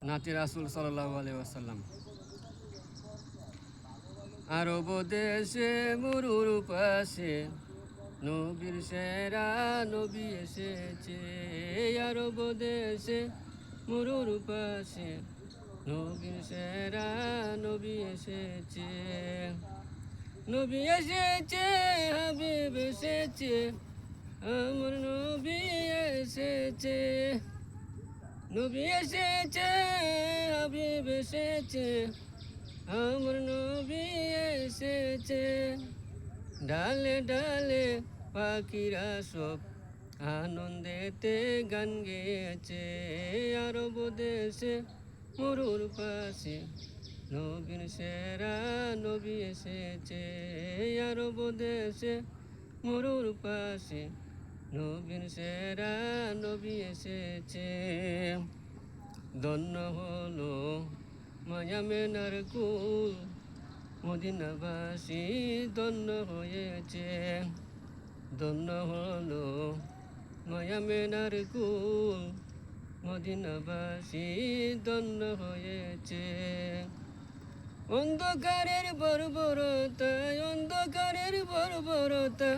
নাতি রাসূল সাল্লাল্লাহু আলাইহি ওয়াসাল্লাম। আরব দেশে মরুর পাশে নবীর সেরা নবী এসেছে। আরব দেশে মরুর পাশে নবীর সেরা নবী এসেছে। নবী এসেছে, হাবিব এসেছে, আমার নবী এসেছে। নবী এসেছে, হাবিব এসেছে, আমার নবী এসেছে। ডালে ডালে পাখিরা সব আনন্দেতে গান গেয়েছে। আরব দেশে মরুর পাশে নবীর সেরা নবী এসেছে। আরব দেশে মরুর পাশে নবীর সেরা নবী এসেছে। ধন্য হলো মায়া মেনার কুল, মদিনাবাসী ধন্য হয়েছে। ধন্য হলো মায়া মেনার কুল, মদিনাবাসী ধন্য হয়েছে। অন্ধকারের বর্বরতা, অন্ধকারের বর্বরতা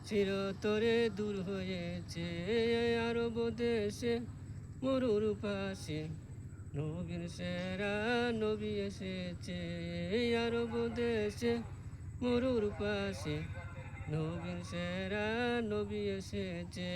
চিরতরে দূর হয়েছে। আরব দেশে মরুর পাশে নবীর সেরা নবী এসেছে। আরব দেশে মরুর পাশে নবীর সেরা নবী এসেছে।